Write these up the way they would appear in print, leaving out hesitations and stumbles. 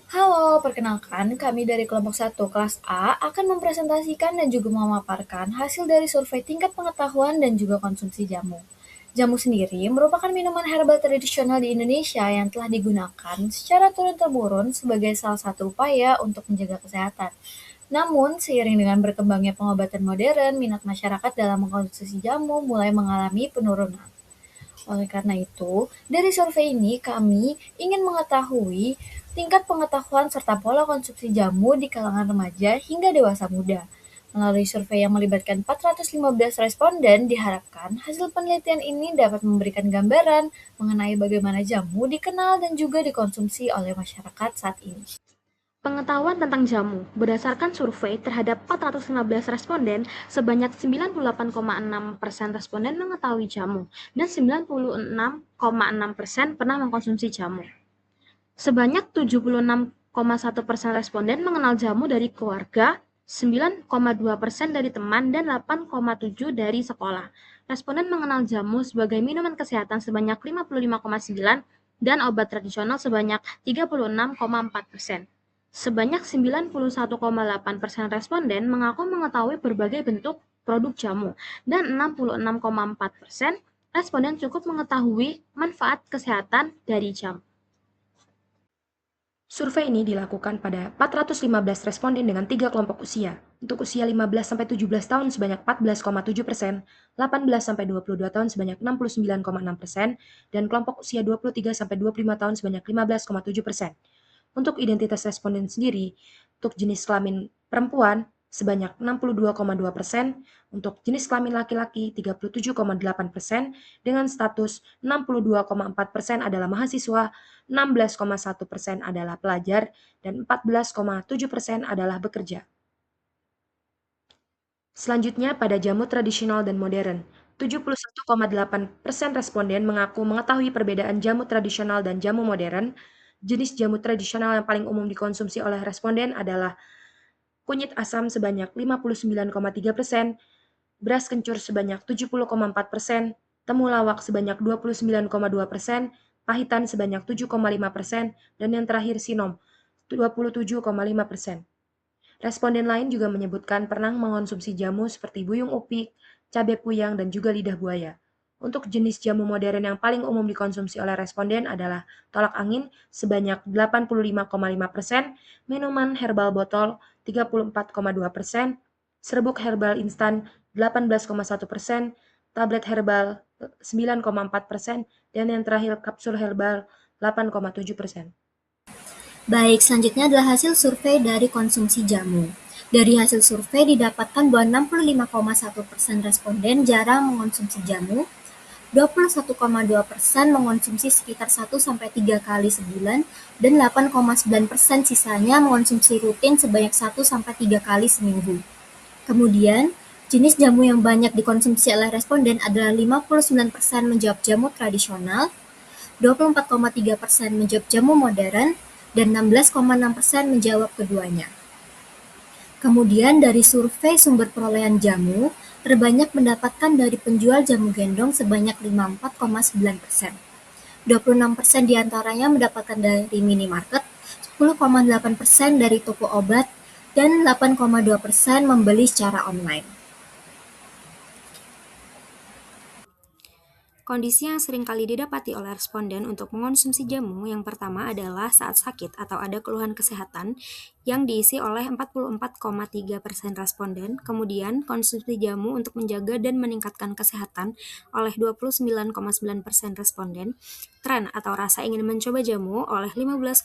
Halo, perkenalkan kami dari kelompok 1 kelas A akan mempresentasikan dan juga memaparkan hasil dari survei tingkat pengetahuan dan juga konsumsi jamu. Jamu sendiri merupakan minuman herbal tradisional di Indonesia yang telah digunakan secara turun-temurun sebagai salah satu upaya untuk menjaga kesehatan. Namun, seiring dengan berkembangnya pengobatan modern, minat masyarakat dalam mengkonsumsi jamu mulai mengalami penurunan. Oleh karena itu, dari survei ini kami ingin mengetahui tingkat pengetahuan serta pola konsumsi jamu di kalangan remaja hingga dewasa muda. Melalui survei yang melibatkan 415 responden, diharapkan hasil penelitian ini dapat memberikan gambaran mengenai bagaimana jamu dikenal dan juga dikonsumsi oleh masyarakat saat ini. Pengetahuan tentang jamu. Berdasarkan survei terhadap 415 responden, sebanyak 98,6% responden mengetahui jamu dan 96,6% pernah mengkonsumsi jamu. Sebanyak 76,1% responden mengenal jamu dari keluarga, 9,2% dari teman, dan 8,7% dari sekolah. Responden mengenal jamu sebagai minuman kesehatan sebanyak 55,9% dan obat tradisional sebanyak 36,4%. Sebanyak 91,8% responden mengaku mengetahui berbagai bentuk produk jamu dan 66,4% responden cukup mengetahui manfaat kesehatan dari jamu. Survei ini dilakukan pada 415 responden dengan 3 kelompok usia. Untuk usia 15-17 tahun sebanyak 14,7%, 18-22 tahun sebanyak 69,6%, dan kelompok usia 23-25 tahun sebanyak 15,7%. Untuk identitas responden sendiri, untuk jenis kelamin perempuan sebanyak 62,2%, untuk jenis kelamin laki-laki 37,8%, dengan status 62,4% adalah mahasiswa, 16,1% adalah pelajar, dan 14,7% adalah bekerja. Selanjutnya pada jamu tradisional dan modern. 71,8% responden mengaku mengetahui perbedaan jamu tradisional dan jamu modern. Jenis jamu tradisional yang paling umum dikonsumsi oleh responden adalah kunyit asam sebanyak 59,3%, beras kencur sebanyak 70,4%, temulawak sebanyak 29,2%, pahitan sebanyak 7,5%, dan yang terakhir sinom 27,5%. Responden lain juga menyebutkan pernah mengonsumsi jamu seperti buyung upik, cabai puyang, dan juga lidah buaya. Untuk jenis jamu modern yang paling umum dikonsumsi oleh responden adalah tolak angin sebanyak 85,5%, minuman herbal botol 34,2%, serbuk herbal instan 18,1%, tablet herbal 9,4%, dan yang terakhir kapsul herbal 8,7%. Baik, selanjutnya adalah hasil survei dari konsumsi jamu. Dari hasil survei didapatkan bahwa 65,1% responden jarang mengonsumsi jamu, 21,2% mengonsumsi sekitar 1-3 kali sebulan, dan 8,9% sisanya mengonsumsi rutin sebanyak 1-3 kali seminggu. Kemudian, jenis jamu yang banyak dikonsumsi oleh responden adalah 59% menjawab jamu tradisional, 24,3% menjawab jamu modern, dan 16,6% menjawab keduanya. Kemudian dari survei sumber perolehan jamu, terbanyak mendapatkan dari penjual jamu gendong sebanyak 54,9%. 26% diantaranya mendapatkan dari minimarket, 10,8% dari toko obat, dan 8,2% membeli secara online. Kondisi yang sering kali didapati oleh responden untuk mengonsumsi jamu yang pertama adalah saat sakit atau ada keluhan kesehatan yang diisi oleh 44,3% responden, kemudian konsumsi jamu untuk menjaga dan meningkatkan kesehatan oleh 29,9% responden, tren atau rasa ingin mencoba jamu oleh 15,2%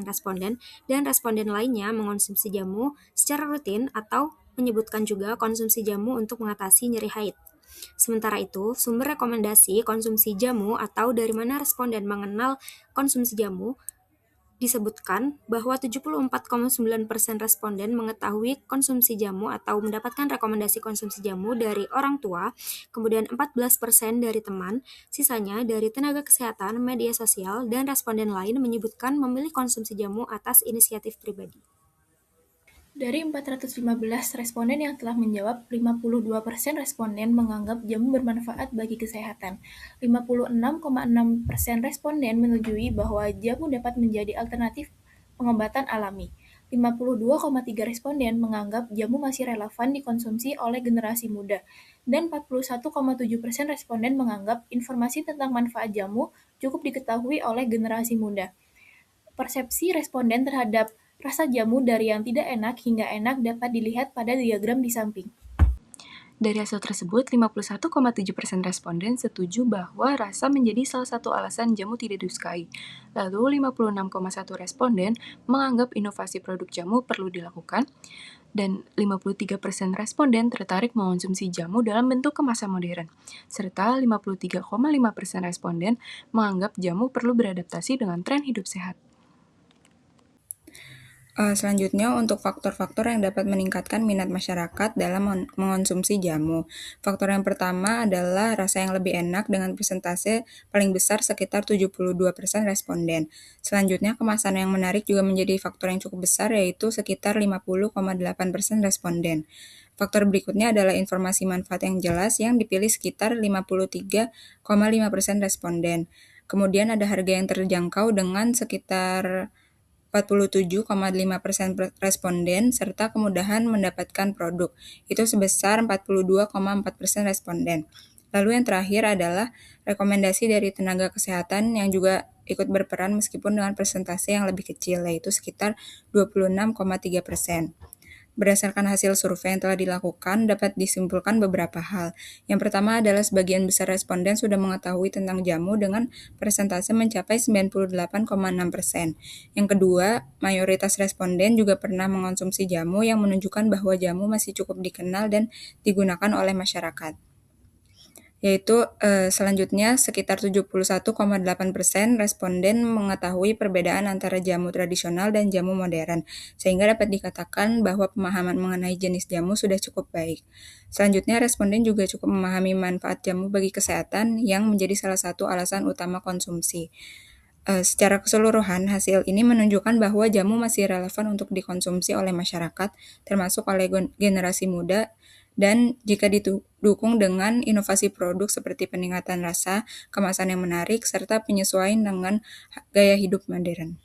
responden, dan responden lainnya mengonsumsi jamu secara rutin atau menyebutkan juga konsumsi jamu untuk mengatasi nyeri haid. Sementara itu, sumber rekomendasi konsumsi jamu atau dari mana responden mengenal konsumsi jamu disebutkan bahwa 74,9% responden mengetahui konsumsi jamu atau mendapatkan rekomendasi konsumsi jamu dari orang tua, kemudian 14% dari teman, sisanya dari tenaga kesehatan, media sosial, dan responden lain menyebutkan memilih konsumsi jamu atas inisiatif pribadi. Dari 415 responden yang telah menjawab, 52% responden menganggap jamu bermanfaat bagi kesehatan. 56,6% responden menyetujui bahwa jamu dapat menjadi alternatif pengobatan alami. 52,3 responden menganggap jamu masih relevan dikonsumsi oleh generasi muda, dan 41,7% responden menganggap informasi tentang manfaat jamu cukup diketahui oleh generasi muda. Persepsi responden terhadap rasa jamu dari yang tidak enak hingga enak dapat dilihat pada diagram di samping. Dari hasil tersebut, 51,7% responden setuju bahwa rasa menjadi salah satu alasan jamu tidak disukai. Lalu, 56,1% responden menganggap inovasi produk jamu perlu dilakukan, dan 53% responden tertarik mengonsumsi jamu dalam bentuk kemasan modern, serta 53,5% responden menganggap jamu perlu beradaptasi dengan tren hidup sehat. Selanjutnya, untuk faktor-faktor yang dapat meningkatkan minat masyarakat dalam mengonsumsi jamu. Faktor yang pertama adalah rasa yang lebih enak dengan persentase paling besar sekitar 72% responden. Selanjutnya, kemasan yang menarik juga menjadi faktor yang cukup besar, yaitu sekitar 50,8% responden. Faktor berikutnya adalah informasi manfaat yang jelas yang dipilih sekitar 53,5% responden. Kemudian ada harga yang terjangkau dengan sekitar 47,5% responden, serta kemudahan mendapatkan produk, itu sebesar 42,4% responden. Lalu yang terakhir adalah rekomendasi dari tenaga kesehatan yang juga ikut berperan meskipun dengan persentase yang lebih kecil, yaitu sekitar 26,3%. Berdasarkan hasil survei yang telah dilakukan, dapat disimpulkan beberapa hal. Yang pertama adalah sebagian besar responden sudah mengetahui tentang jamu dengan persentase mencapai 98,6%. Yang kedua, mayoritas responden juga pernah mengonsumsi jamu yang menunjukkan bahwa jamu masih cukup dikenal dan digunakan oleh masyarakat. Yaitu selanjutnya sekitar 71,8% responden mengetahui perbedaan antara jamu tradisional dan jamu modern, sehingga dapat dikatakan bahwa pemahaman mengenai jenis jamu sudah cukup baik. Selanjutnya, responden juga cukup memahami manfaat jamu bagi kesehatan yang menjadi salah satu alasan utama konsumsi. Secara keseluruhan, hasil ini menunjukkan bahwa jamu masih relevan untuk dikonsumsi oleh masyarakat, termasuk oleh generasi muda, dan jika didukung dengan inovasi produk seperti peningkatan rasa, kemasan yang menarik, serta penyesuaian dengan gaya hidup modern.